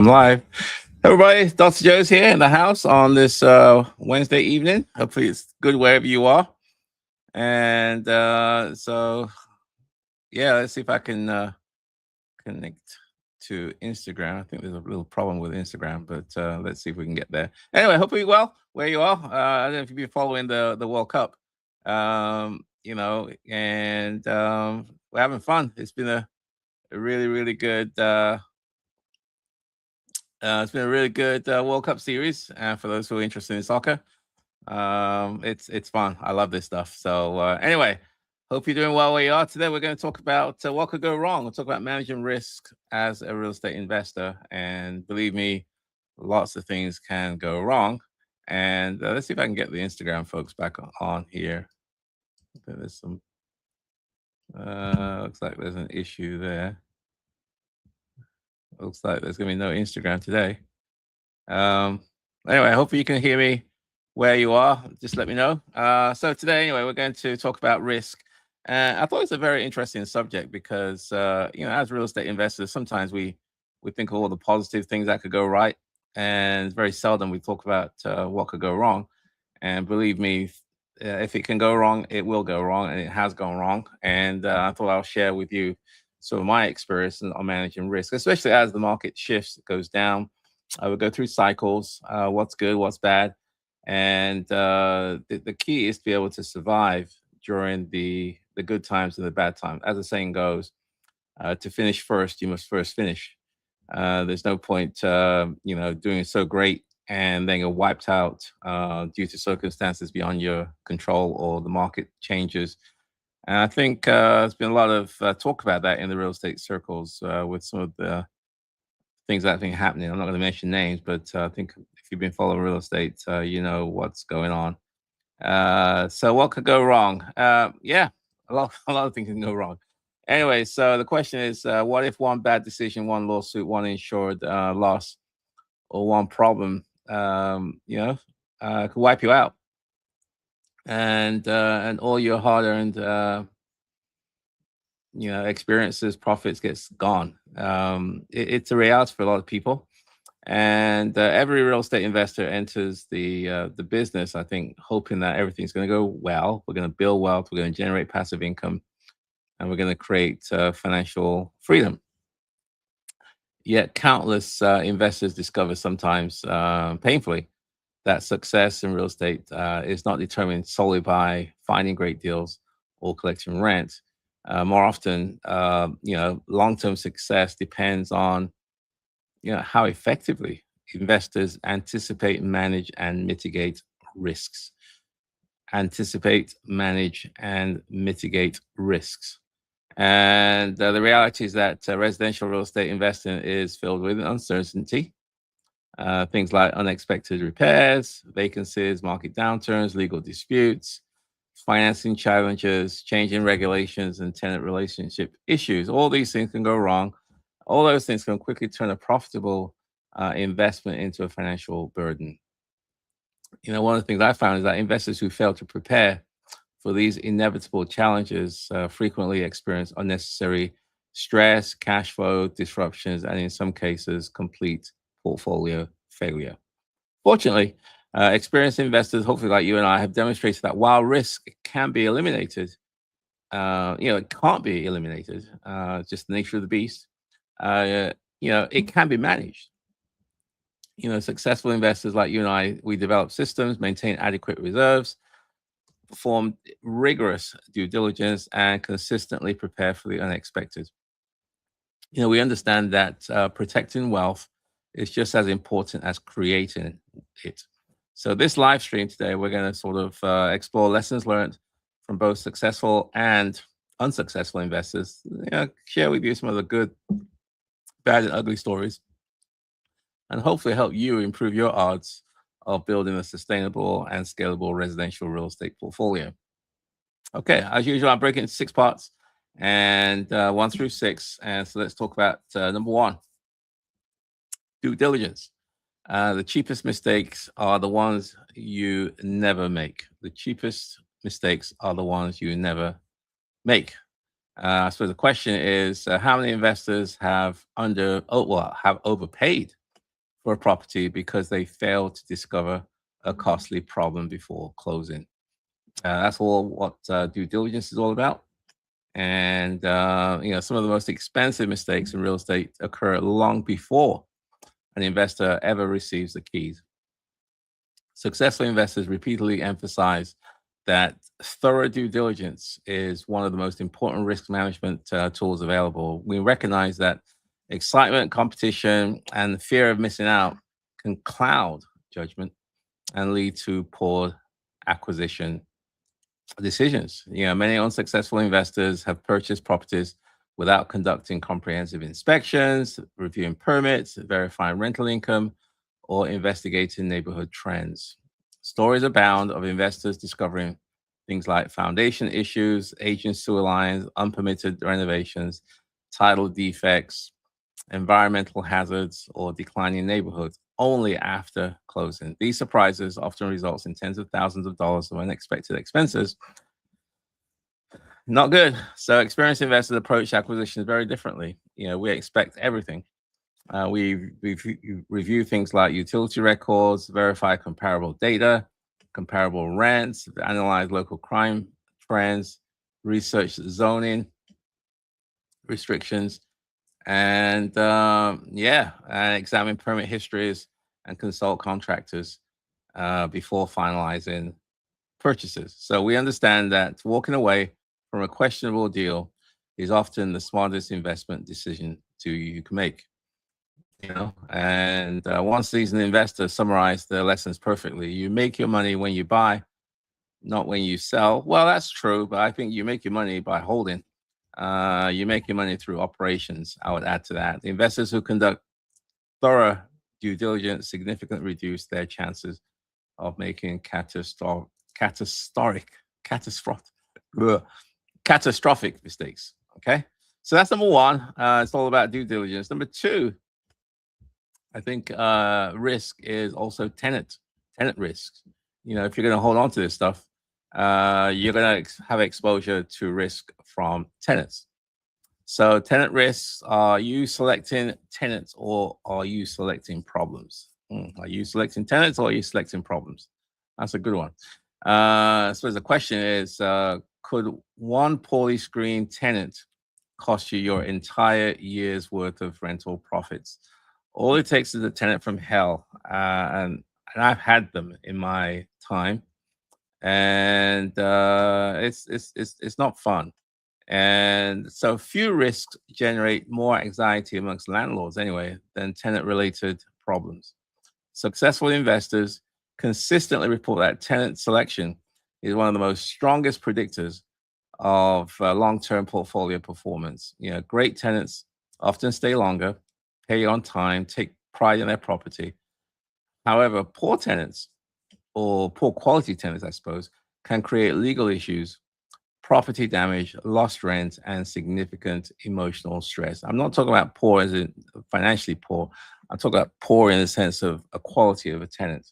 I'm live. Everybody, Dr. Joe's here in the house on this Wednesday evening. Hopefully, it's good wherever you are. And yeah, let's see if I can connect to Instagram. I think there's a little problem with Instagram, but let's see if we can get there. Anyway, hopefully, well, where you are. I don't know if you've been following the World Cup, and we're having fun. It's been a really, really good. It's been a really good World Cup series, and for those who are interested in soccer, it's fun. I love this stuff. So anyway, hope you're doing well where you are. Today we're going to talk about what could go wrong. We'll talk about managing risk as a real estate investor, and believe me, lots of things can go wrong. And let's see if I can get the Instagram folks back on here. There's some. Looks like there's an issue there. Looks like there's gonna be no Instagram today. Um, anyway, hopefully you can hear me where you are. Just let me know. So today, anyway, we're going to talk about risk. I thought it's a very interesting subject because, as real estate investors, sometimes we think of all the positive things that could go right, and very seldom we talk about what could go wrong. And believe me, if it can go wrong, it will go wrong, and it has gone wrong. And I thought I'll share with you some of my experience on managing risk, especially as the market shifts, it goes down. I would go through cycles, what's good, what's bad, and the key is to be able to survive during the good times and the bad times. As the saying goes, to finish first, you must first finish. There's no point, doing so great and then you're wiped out due to circumstances beyond your control or the market changes. And I think there's been a lot of talk about that in the real estate circles with some of the things that I think are happening. I'm not going to mention names, but I think if you've been following real estate, you know what's going on. So what could go wrong? Yeah, a lot of things can go wrong. Anyway, so the question is, what if one bad decision, one lawsuit, one insured loss, or one problem, could wipe you out, and all your hard-earned, experiences, profits gets gone. It's a reality for a lot of people, and every real estate investor enters the business, I think, hoping that everything's going to go well. We're going to build wealth. We're going to generate passive income, and we're going to create financial freedom. Yet, countless investors discover sometimes painfully that success in real estate is not determined solely by finding great deals or collecting rent. More often, long-term success depends on how effectively investors anticipate, manage, and mitigate risks. Anticipate, manage, and mitigate risks. And the reality is that residential real estate investing is filled with uncertainty. Things like unexpected repairs, vacancies, market downturns, legal disputes, financing challenges, changing regulations, and tenant relationship issues. All these things can go wrong. All those things can quickly turn a profitable investment into a financial burden. One of the things I found is that investors who fail to prepare for these inevitable challenges frequently experience unnecessary stress, cash flow disruptions, and in some cases, complete portfolio failure. Fortunately, experienced investors, hopefully like you and I, have demonstrated that while risk can be eliminated, it can't be eliminated. Just the nature of the beast. It can be managed. Successful investors like you and I, we develop systems, maintain adequate reserves, perform rigorous due diligence, and consistently prepare for the unexpected. We understand that protecting wealth is just as important as creating it. So, this live stream today, we're going to sort of explore lessons learned from both successful and unsuccessful investors. Share with you some of the good, bad, and ugly stories, and hopefully help you improve your odds of building a sustainable and scalable residential real estate portfolio. Okay, as usual, I'm breaking it into 6 parts and 1 through 6. And so let's talk about number 1, due diligence. The cheapest mistakes are the ones you never make. The cheapest mistakes are the ones you never make. So the question is, how many investors have overpaid for a property because they failed to discover a costly problem before closing. That's all what due diligence is all about. And some of the most expensive mistakes in real estate occur long before an investor ever receives the keys. Successful investors repeatedly emphasize that thorough due diligence is one of the most important risk management tools available. We recognize that excitement, competition, and the fear of missing out can cloud judgment and lead to poor acquisition decisions. Many unsuccessful investors have purchased properties without conducting comprehensive inspections, reviewing permits, verifying rental income, or investigating neighborhood trends. Stories abound of investors discovering things like foundation issues, aging sewer lines, unpermitted renovations, title defects, environmental hazards, or declining neighborhoods only after closing. These surprises often results in tens of thousands of dollars of unexpected expenses. Not good. So experienced investors approach acquisitions very differently. We expect everything. We review things like utility records, verify comparable data, comparable rents, analyze local crime trends, research zoning restrictions, and examine permit histories and consult contractors before finalizing purchases. So we understand that walking away from a questionable deal is often the smartest investment decision you can make. And one seasoned investor summarized the lessons perfectly. You make your money when you buy, not when you sell. Well, that's true, but I think you make your money by holding. You make your money through operations. I would add to that. The investors who conduct thorough due diligence significantly reduce their chances of making catastrophic mistakes. Okay, so that's number one. It's all about due diligence. Number two, I think risk is also tenant risks. If you're going to hold on to this stuff, you're going to have exposure to risk from tenants. So tenant risks, are you selecting tenants or are you selecting problems? Are you selecting tenants or are you selecting problems? That's a good one. I suppose the question is, could one poorly screened tenant cost you your entire year's worth of rental profits? All it takes is a tenant from hell, and I've had them in my time, and it's not fun. And so few risks generate more anxiety amongst landlords anyway than tenant-related problems. Successful investors consistently report that tenant selection is one of the most strongest predictors of long-term portfolio performance. Great tenants often stay longer, pay on time, take pride in their property. However, poor tenants, or poor quality tenants, I suppose, can create legal issues, property damage, lost rent, and significant emotional stress. I'm not talking about poor as in financially poor. I'm talking about poor in the sense of a quality of a tenant.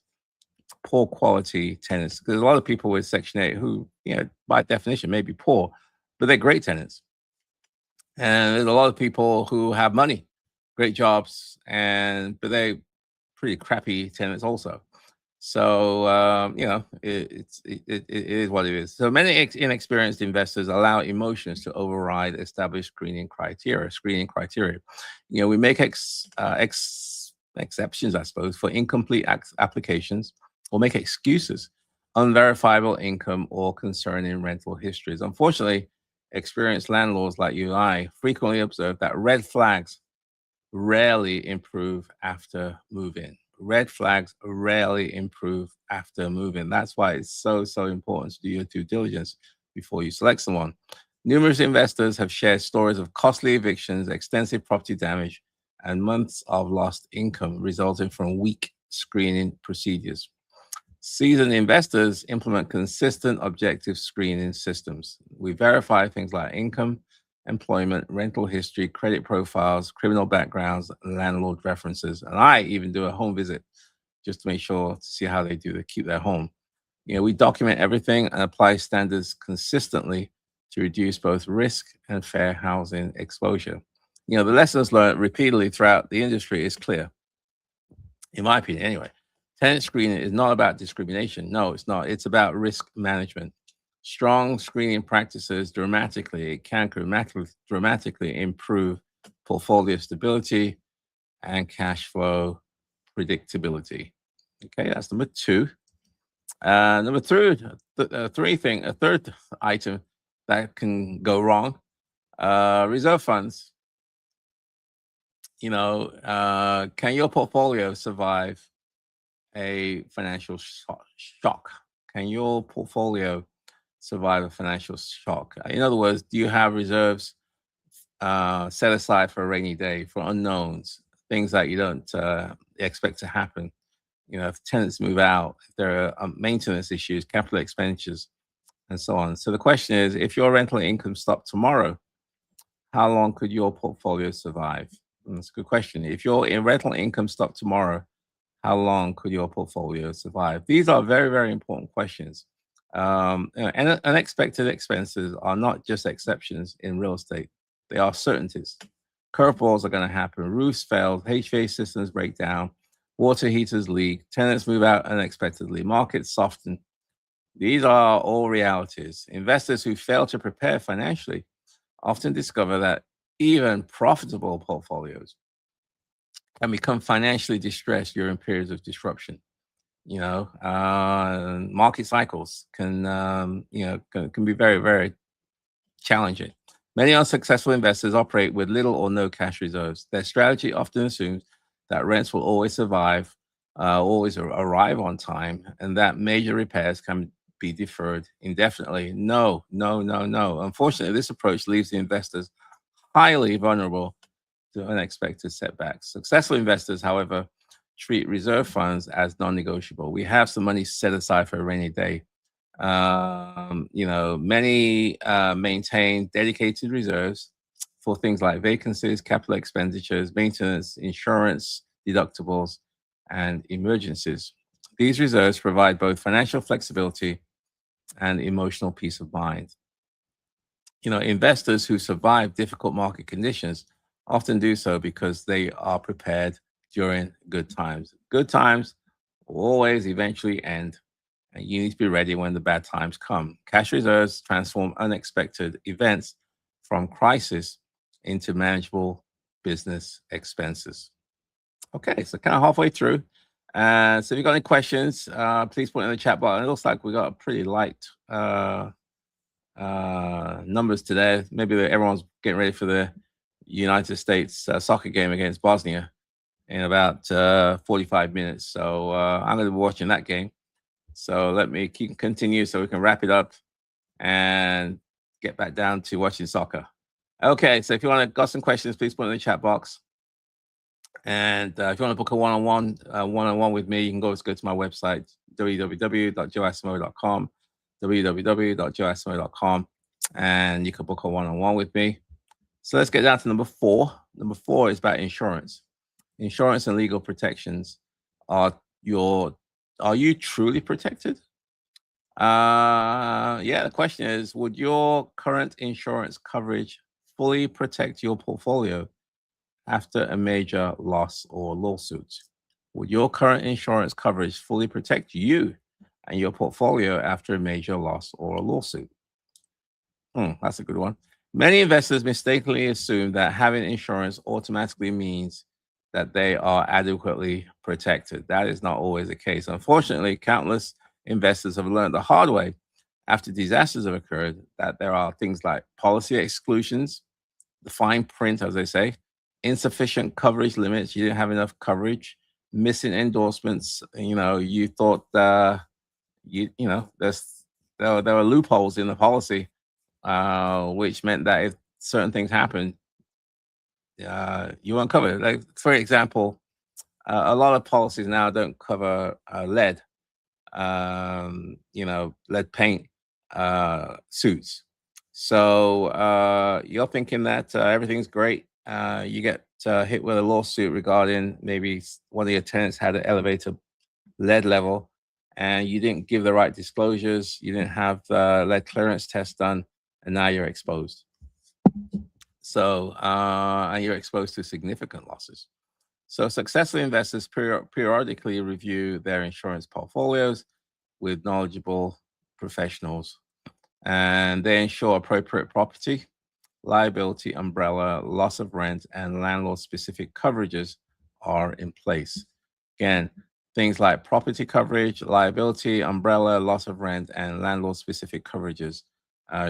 Poor quality tenants. Because a lot of people with Section 8 who, by definition, may be poor, but they're great tenants. And there's a lot of people who have money, great jobs, but they're pretty crappy tenants also. So it is what it is. So many inexperienced investors allow emotions to override established screening criteria. We make exceptions, I suppose, for incomplete applications, or make excuses, unverifiable income, or concerning rental histories. Unfortunately, experienced landlords like you and I frequently observe that red flags rarely improve after move-in. Red flags rarely improve after moving. That's why it's so important to do your due diligence before you select someone. Numerous investors have shared stories of costly evictions, extensive property damage, and months of lost income resulting from weak screening procedures. Seasoned investors implement consistent objective screening systems. We verify things like income, employment, rental history, credit profiles, criminal backgrounds, landlord references. And I even do a home visit just to make sure to see how they keep their home. We document everything and apply standards consistently to reduce both risk and fair housing exposure. The lessons learned repeatedly throughout the industry is clear. in my opinion anyway. Tenant screening is not about discrimination. No, it's not. It's about risk management. Strong screening practices can dramatically improve portfolio stability and cash flow predictability. Okay, that's number two. Number three, a third item that can go wrong. Reserve funds. Can your portfolio survive a financial shock? Can your portfolio survive a financial shock? In other words, do you have reserves set aside for a rainy day, for unknowns, things that you don't expect to happen? If tenants move out, if there are maintenance issues, capital expenditures, and so on. So the question is, if your rental income stopped tomorrow, how long could your portfolio survive? That's a good question. If your rental income stopped tomorrow, how long could your portfolio survive? These are very, very important questions. And unexpected expenses are not just exceptions in real estate, they are certainties. Curveballs are going to happen. Roofs fail, HVAC systems break down, water heaters leak, tenants move out unexpectedly, markets soften. These are all realities. Investors who fail to prepare financially often discover that even profitable portfolios can become financially distressed during periods of disruption. Market cycles can be very, very challenging. Many unsuccessful investors operate with little or no cash reserves. Their strategy often assumes that rents will always survive, always arrive on time, and that major repairs can be deferred indefinitely. No, no, no, no. Unfortunately, this approach leaves the investors highly vulnerable to unexpected setbacks. Successful investors, however, treat reserve funds as non-negotiable. We have some money set aside for a rainy day. Many maintain dedicated reserves for things like vacancies, capital expenditures, maintenance, insurance, deductibles, and emergencies. These reserves provide both financial flexibility and emotional peace of mind. Investors who survive difficult market conditions often do so because they are prepared during good times. Good times will always eventually end, and you need to be ready when the bad times come. Cash reserves transform unexpected events from crisis into manageable business expenses. Okay, so kind of halfway through. So if you've got any questions, please put it in the chat box. It looks like we got a pretty light numbers today. Maybe everyone's getting ready for the United States soccer game against Bosnia in about 45 minutes. So I'm going to be watching that game. So let me continue so we can wrap it up and get back down to watching soccer. Okay, so if you got some questions, please put it in the chat box. And if you want to book a one-on-one with me, you can go to my website, www.joeasamoah.com, www.joeasamoah.com, and you can book a one-on-one with me. So let's get down to number 4. Number 4 is about insurance. Insurance and legal protections. Are you truly protected? The question is, would your current insurance coverage fully protect your portfolio after a major loss or lawsuit? Would your current insurance coverage fully protect you and your portfolio after a major loss or a lawsuit? That's a good one. Many investors mistakenly assume that having insurance automatically means that they are adequately protected. That is not always the case. Unfortunately, countless investors have learned the hard way after disasters have occurred that there are things like policy exclusions, the fine print, as they say, insufficient coverage limits. You didn't have enough coverage, missing endorsements. You thought there were loopholes in the policy, which meant that if certain things happened, you weren't covered. Like, for example, a lot of policies now don't cover lead, lead paint suits. So you're thinking that everything's great. You get hit with a lawsuit regarding maybe one of your tenants had an elevated lead level, and you didn't give the right disclosures. You didn't have lead clearance test done, and now you're exposed. So and you're exposed to significant losses. So successful investors periodically review their insurance portfolios with knowledgeable professionals, and they ensure appropriate property, liability, umbrella, loss of rent, and landlord specific coverages are in place. Again, things like property coverage, liability, umbrella, loss of rent, and landlord specific coverages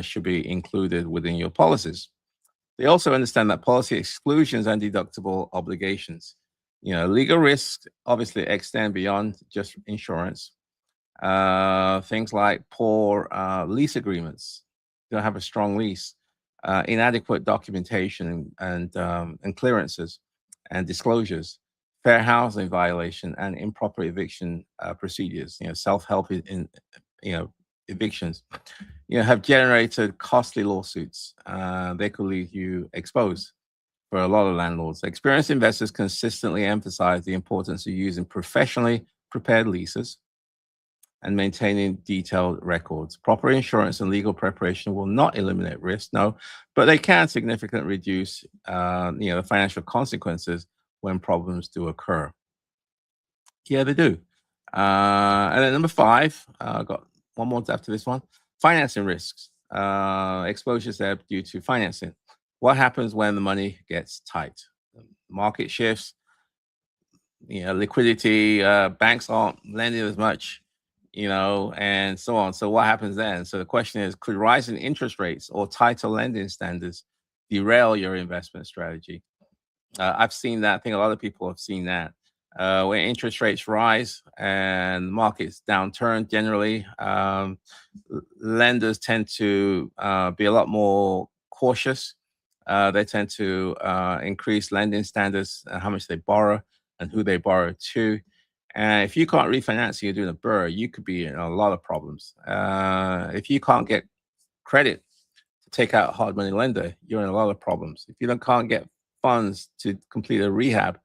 should be included within your policies. They also understand that policy exclusions and deductible obligations. Legal risks obviously extend beyond just insurance. Things like poor lease agreements, you don't have a strong lease, inadequate documentation and clearances and disclosures, fair housing violation, and improper eviction procedures. Self-help in evictions. Have generated costly lawsuits. They could leave you exposed for a lot of landlords. Experienced investors consistently emphasize the importance of using professionally prepared leases and maintaining detailed records. Proper insurance and legal preparation will not eliminate risk, no, but they can significantly reduce, the financial consequences when problems do occur. Yeah, they do. And then number five, got one more after this one. Financing risks, exposures there due to financing. What happens when the money gets tight? Market shifts, liquidity, banks aren't lending as much, and so on. So what happens then? So the question is, could rising interest rates or tighter lending standards derail your investment strategy? I've seen that. I think a lot of people have seen that. When interest rates rise and markets downturn, generally, lenders tend to be a lot more cautious. They tend to increase lending standards, how much they borrow and who they borrow to. And if you can't refinance, you're doing a burr, you could be in a lot of problems. If you can't get credit to take out a hard money lender, you're in a lot of problems. If you can't get funds to complete a rehab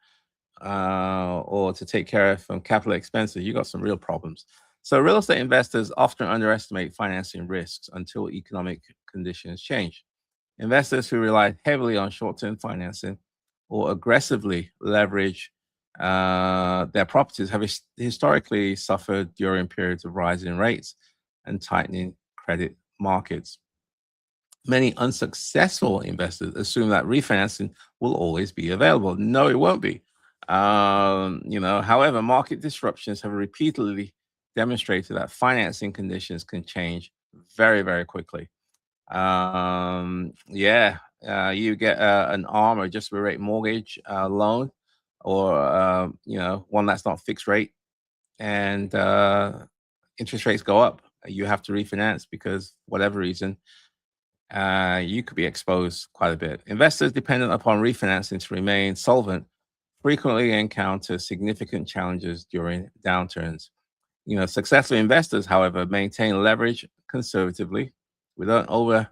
or to take care of some capital expenses, you got some real problems. So real estate investors often underestimate financing risks until economic conditions change. Investors who rely heavily on short-term financing or aggressively leverage their properties have historically suffered during periods of rising rates and tightening credit markets. Many unsuccessful investors assume that refinancing will always be available. No, it won't be. However, market disruptions have repeatedly demonstrated that financing conditions can change very, very quickly. You get an ARM or just a rate mortgage loan, or one that's not fixed rate, and interest rates go up. You have to refinance because whatever reason, you could be exposed quite a bit. Investors dependent upon refinancing to remain solvent frequently encounter significant challenges during downturns. Successful investors, however, maintain leverage conservatively. We don't overdo.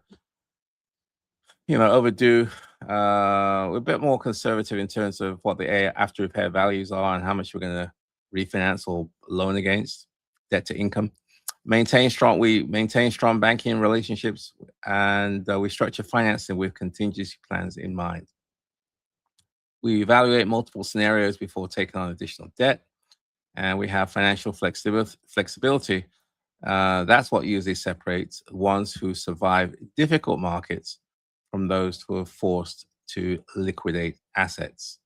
We're a bit more conservative in terms of what the after repair values are and how much we're going to refinance or loan against, debt to income. We maintain strong banking relationships, and we structure financing with contingency plans in mind. We evaluate multiple scenarios before taking on additional debt, and we have financial flexibility. That's what usually separates ones who survive difficult markets from those who are forced to liquidate assets.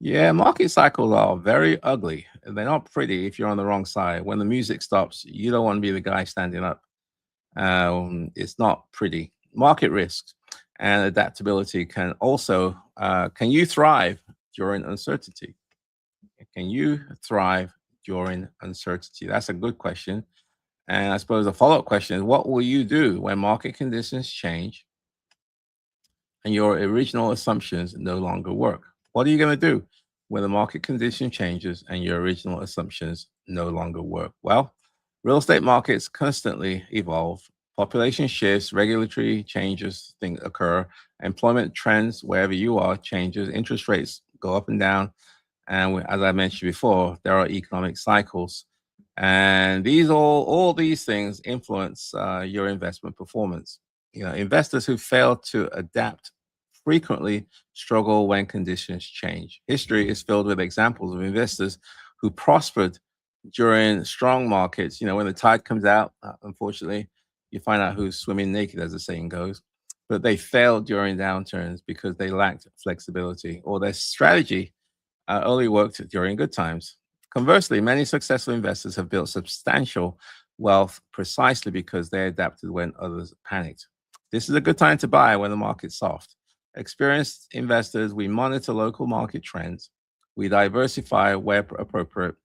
Yeah, market cycles are very ugly. They're not pretty if you're on the wrong side. When the music stops, you don't want to be the guy standing up. It's not pretty. Market risks and adaptability can you thrive during uncertainty? Can you thrive during uncertainty? That's a good question. And I suppose the follow-up question is, what will you do when market conditions change and your original assumptions no longer work? What are you going to do when the market condition changes and your original assumptions no longer work? Well, real estate markets constantly evolve. Population shifts, regulatory changes things occur, employment trends wherever you are changes, interest rates go up and down, and as I mentioned before, there are economic cycles, and all these things influence your investment performance. Investors who fail to adapt frequently struggle when conditions change. History is filled with examples of investors who prospered during strong markets. When the tide comes out, unfortunately, you find out who's swimming naked, as the saying goes. But they failed during downturns because they lacked flexibility, or their strategy only worked during good times. Conversely, many successful investors have built substantial wealth precisely because they adapted when others panicked. This is a good time to buy when the market's soft. Experienced investors, we monitor local market trends, we diversify where appropriate,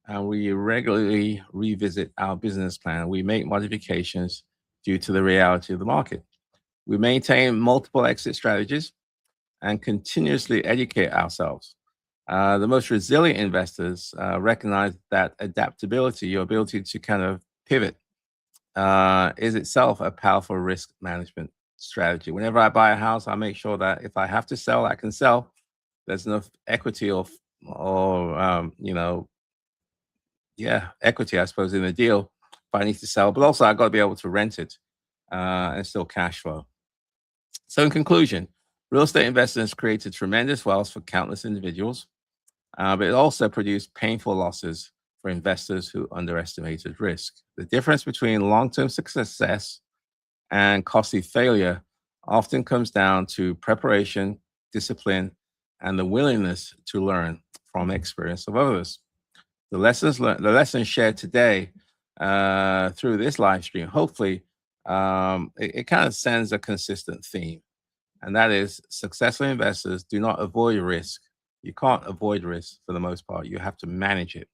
and we regularly revisit our business plan. We make modifications due to the reality of the market. We maintain multiple exit strategies and continuously educate ourselves. The most resilient investors recognize that adaptability, your ability to kind of pivot, is itself a powerful risk management strategy. Whenever I buy a house, I make sure that if I have to sell, I can sell. There's enough equity or yeah, equity, I suppose, in the deal if I need to sell. But also, I've got to be able to rent it and still cash flow. So, in conclusion, real estate investing has created tremendous wealth for countless individuals, but it also produced painful losses for investors who underestimated risk. The difference between long term success and costly failure often comes down to preparation, discipline, and the willingness to learn from experience of others. The lessons learned, the lessons shared today through this live stream, hopefully, it kind of sends a consistent theme, and that is successful investors do not avoid risk. You can't avoid risk for the most part. You have to manage it.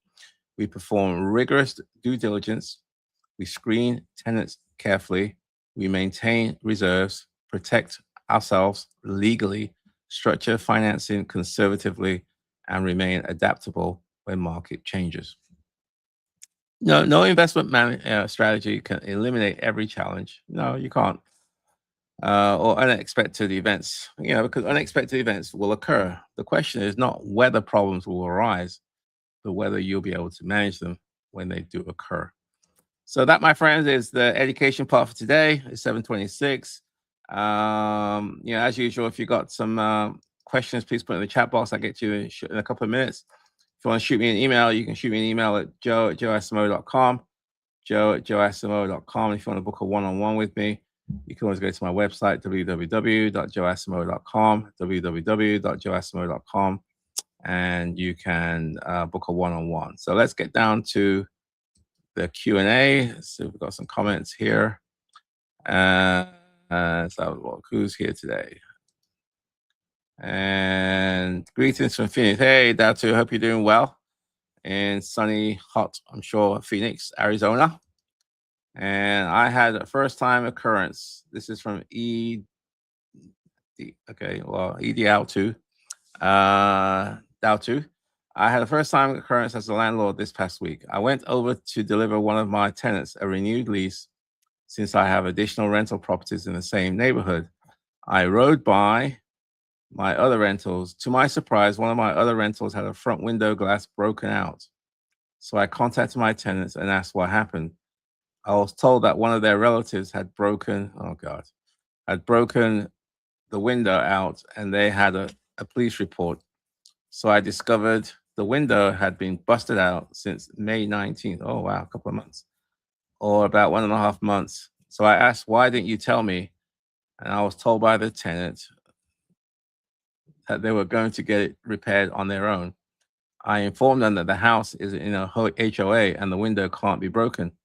We perform rigorous due diligence. We screen tenants carefully. We maintain reserves, protect ourselves legally, structure financing conservatively, and remain adaptable when market changes. No investment strategy can eliminate every challenge. No, you can't. Or unexpected events, because unexpected events will occur. The question is not whether problems will arise, but whether you'll be able to manage them when they do occur. So that, my friends, is the education part for today. It's 7:26. As usual, if you got some questions, please put in the chat box. I'll get to you in a couple of minutes. If you want to shoot me an email, you can shoot me an email at joe@joeasimo.com, joe@joeasimo.com. If you want to book a one-on-one with me, you can always go to my website, www.joeasimo.com, www.joeasimo.com, and you can book a one-on-one. So let's get down to the Q&A. So we've got some comments here. So who's here today? And greetings from Phoenix. Hey, Datu, hope you're doing well in sunny, hot, I'm sure, Phoenix, Arizona. And I had a first time occurrence. This is from EDL2. Dao2. I had a first time occurrence as a landlord this past week. I went over to deliver one of my tenants a renewed lease since I have additional rental properties in the same neighborhood. I rode by my other rentals. To my surprise, one of my other rentals had a front window glass broken out. So I contacted my tenants and asked what happened. I was told that one of their relatives had broken the window out, and they had a police report. So I discovered the window had been busted out since May 19th. Oh, wow, a couple of months, or about 1.5 months. So I asked, why didn't you tell me? And I was told by the tenant that they were going to get it repaired on their own. I informed them that the house is in a HOA and the window can't be broken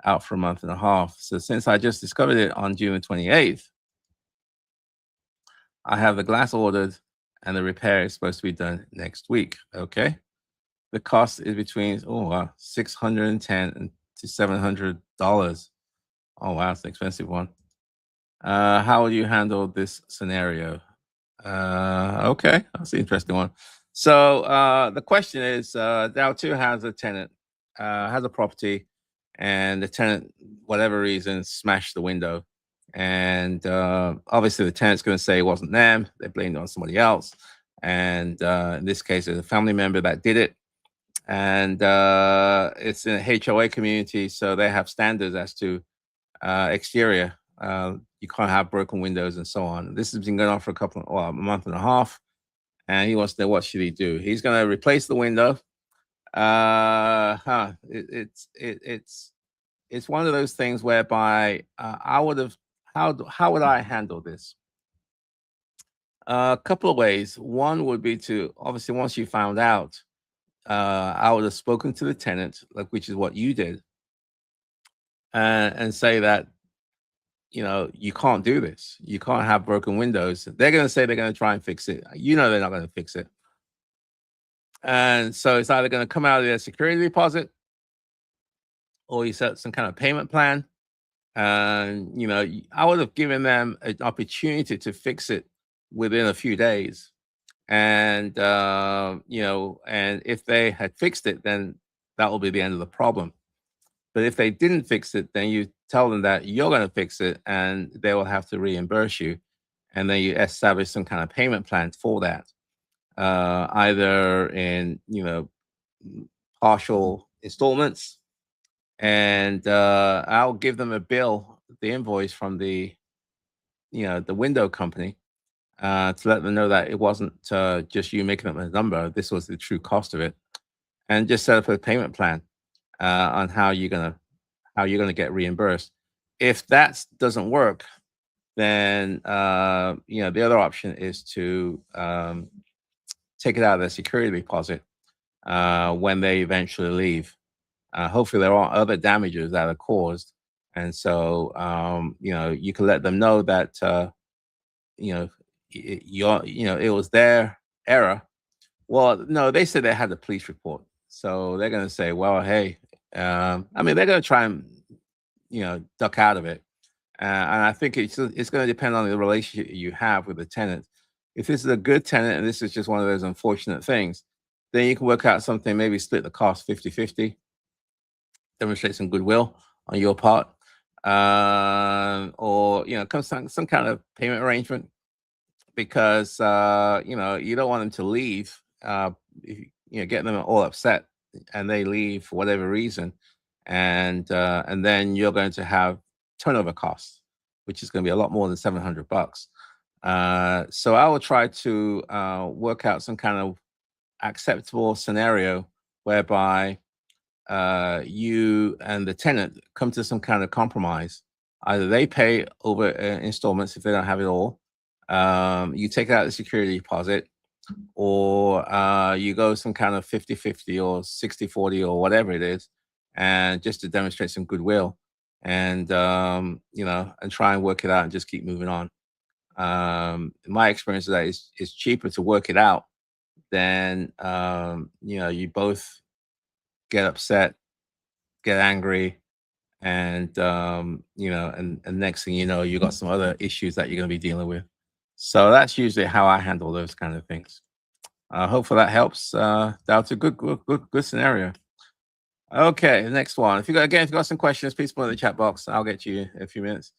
out for 1.5 months. So since I just discovered it on June 28th, I have the glass ordered and the repair is supposed to be done next week. Okay. The cost is between $610 to $700. Oh wow, it's an expensive one. How will you handle this scenario? Okay, that's an interesting one. So the question is, Dow2 has a tenant, has a property, and the tenant, whatever reason, smashed the window. And obviously the tenant's going to say it wasn't them. They blamed it on somebody else. And in this case, it's a family member that did it. And it's in a HOA community, so they have standards as to exterior You can't have broken windows and so on. This has been going on for a month and a half, and he wants to know what should he do. He's going to replace the window. It's one of those things whereby I would have how would I handle this? A couple of ways. One would be to obviously once you found out, I would have spoken to the tenant, like which is what you did, and say that you can't do this. You can't have broken windows. They're going to say they're going to try and fix it. They're not going to fix it, and so it's either going to come out of their security deposit, or you set some kind of payment plan. And I would have given them an opportunity to fix it within a few days. And and if they had fixed it, then that will be the end of the problem. But if they didn't fix it, then you tell them that you're going to fix it, and they will have to reimburse you. And then you establish some kind of payment plan for that, either in partial installments. And I'll give them a bill, the invoice from the window company, to let them know that it wasn't just you making up a number. This was the true cost of it, and just set up a payment plan on how you're gonna get reimbursed. If that doesn't work, then the other option is to take it out of their security deposit when they eventually leave. Hopefully, there aren't other damages that are caused, and so you can let them know that you know it was their error. Well, no, they said they had a police report, so they're going to say, well, hey, I mean, they're going to try and duck out of it, and I think it's going to depend on the relationship you have with the tenant. If this is a good tenant and this is just one of those unfortunate things, then you can work out something, maybe split the cost 50-50, demonstrate some goodwill on your part, or some kind of payment arrangement, because you don't want them to leave. If get them all upset and they leave for whatever reason, and then you're going to have turnover costs, which is going to be a lot more than $700. So I will try to work out some kind of acceptable scenario whereby you and the tenant come to some kind of compromise. Either they pay over installments if they don't have it all. You take out the security deposit, or you go some kind of 50-50 or 60-40 or whatever it is, and just to demonstrate some goodwill, and and try and work it out and just keep moving on. My experience is that it's cheaper to work it out than you both get upset, get angry, and and next thing you know, you got some other issues that you're going to be dealing with. So that's usually how I handle those kind of things. Hopefully that helps. That's a good scenario. Okay, the next one. If you got some questions, please put in the chat box. I'll get to you in a few minutes.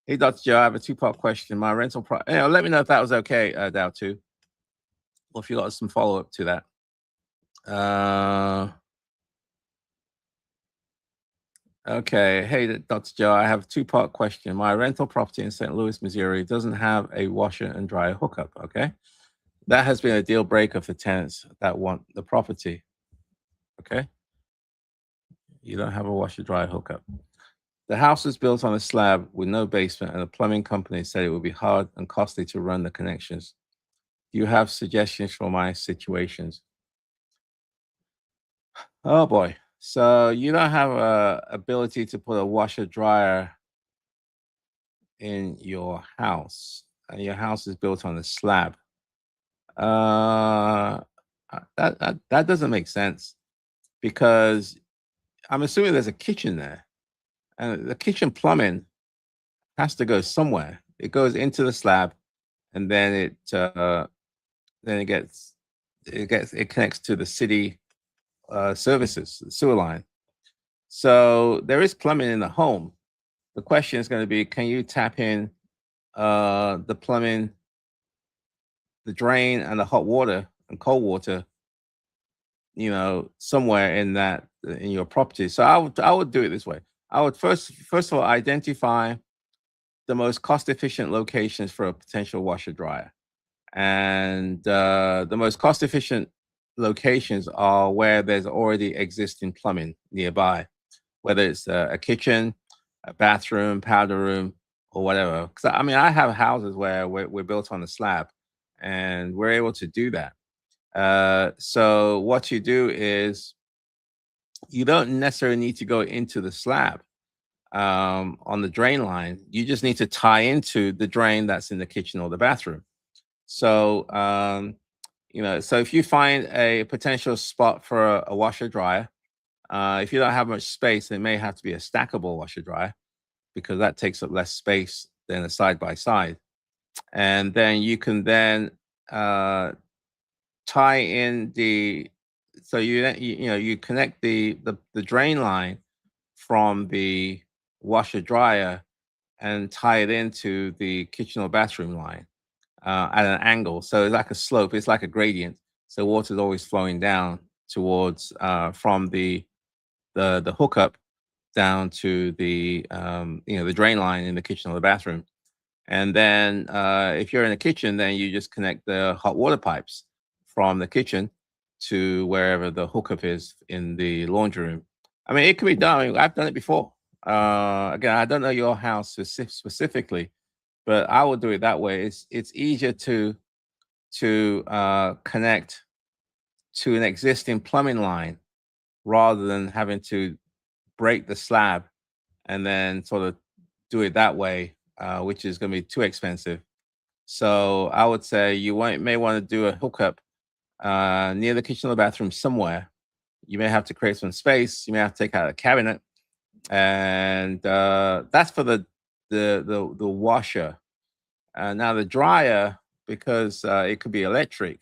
Hey, Dr. Joe, I have a two-part question. My rental let me know if that was okay, Dow too. Or if you got some follow-up to that. Okay. Hey, Dr. Joe, I have a two-part question. My rental property in St. Louis, Missouri doesn't have a washer and dryer hookup. Okay. That has been a deal breaker for tenants that want the property. Okay. You don't have a washer dryer hookup. The house is built on a slab with no basement, and the plumbing company said it would be hard and costly to run the connections. Do you have suggestions for my situations? Oh boy. So you don't have a ability to put a washer dryer in your house, and your house is built on a slab. That doesn't make sense, because I'm assuming there's a kitchen there, and the kitchen plumbing has to go somewhere. It goes into the slab, and then it connects to the city services, the sewer line. So there is plumbing in the home. The question is going to be, can you tap in the plumbing, the drain, and the hot water and cold water, somewhere in your property? So I would do it this way. I would first of all identify the most cost-efficient locations for a potential washer dryer. And the most cost-efficient locations are where there's already existing plumbing nearby, whether it's a kitchen, a bathroom, powder room, or whatever. Because I mean, I have houses where we're built on a slab, and we're able to do that. So what you do is you don't necessarily need to go into the slab on the drain line. You just need to tie into the drain that's in the kitchen or the bathroom. So so if you find a potential spot for a washer dryer, if you don't have much space, it may have to be a stackable washer dryer because that takes up less space than a side by side. And then you can then tie in so you connect the drain line from the washer dryer and tie it into the kitchen or bathroom line at an angle. So it's like a slope, it's like a gradient. So water is always flowing down towards from the hookup down to the drain line in the kitchen or the bathroom. And then if you're in the kitchen, then you just connect the hot water pipes from the kitchen to wherever the hookup is in the laundry room. I mean, it can be done. I mean, I've done it before. Again, I don't know your house specifically, but I would do it that way. It's easier to connect to an existing plumbing line rather than having to break the slab and then sort of do it that way, which is going to be too expensive. So I would say may want to do a hookup near the kitchen or bathroom somewhere. You may have to create some space. You may have to take out a cabinet, and that's for the washer. Now the dryer, because it could be electric.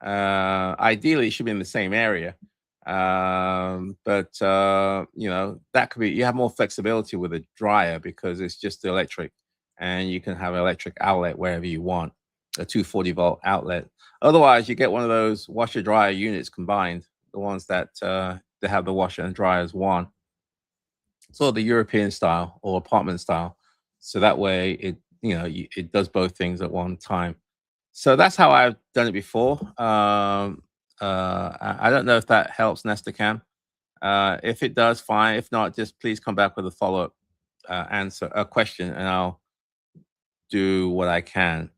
Ideally, it should be in the same area. But that could be, you have more flexibility with a dryer because it's just electric and you can have an electric outlet wherever you want, a 240-volt outlet. Otherwise, you get one of those washer dryer units combined, the ones that they have the washer and dryer as one, sort of the European style or apartment style. So that way it does both things at one time. So that's how I've done it before. I don't know if that helps, Nesta Cam. If it does, fine. If not, just please come back with a follow-up a question, and I'll do what I can.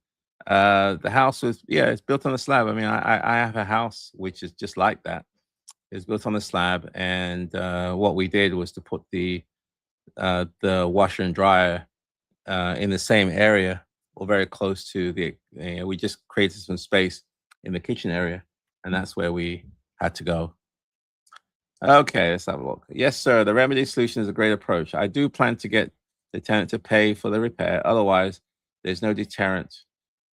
The house it's built on a slab. I mean, I have a house which is just like that. It's built on a slab, and what we did was to put the washer and dryer in the same area or very close to we just created some space in the kitchen area, and that's where we had to go. Okay, let's have a look. Yes, sir. The remedy solution is a great approach. I do plan to get the tenant to pay for the repair. Otherwise, there's no deterrent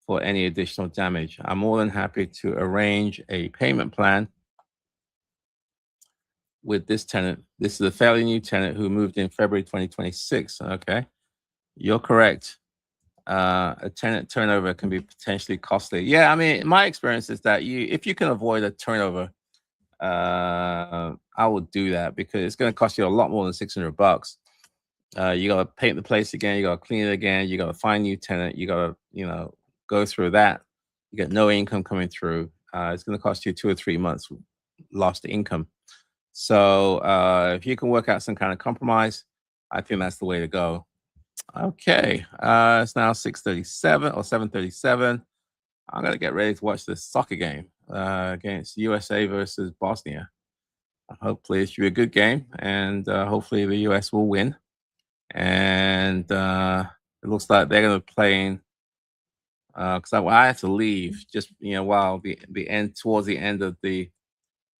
for any additional damage. I'm more than happy to arrange a payment plan with this tenant. This is a fairly new tenant who moved in February 2026. Okay, you're correct. A tenant turnover can be potentially costly. Yeah, I mean, my experience is that if you can avoid a turnover, I would do that because it's going to cost you a lot more than $600. You got to paint the place again. You got to clean it again. You got to find new tenant. You got to, go through that. You get no income coming through. It's going to cost you 2 or 3 months lost income. So if you can work out some kind of compromise, I think that's the way to go. Okay, it's now 6:37 or 7:37. I'm gonna get ready to watch this soccer game against USA versus Bosnia. Hopefully, it should be a good game, and hopefully the US will win. And it looks like they're gonna be playing because I had to leave just while towards the end of the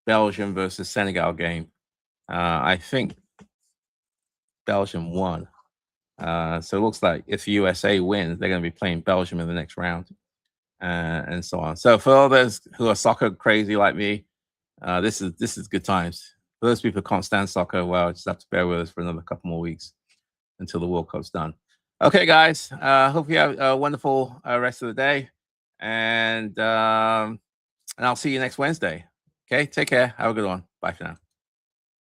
Belgium versus Senegal game. I think Belgium won. So it looks like if USA wins, they're going to be playing Belgium in the next round, and so on. So for all those who are soccer crazy like me, this is good times. For those people who can't stand soccer, well, just have to bear with us for another couple more weeks until the World Cup's done. Okay, guys. Hope you have a wonderful rest of the day, and I'll see you next Wednesday. Okay, take care. Have a good one. Bye for now.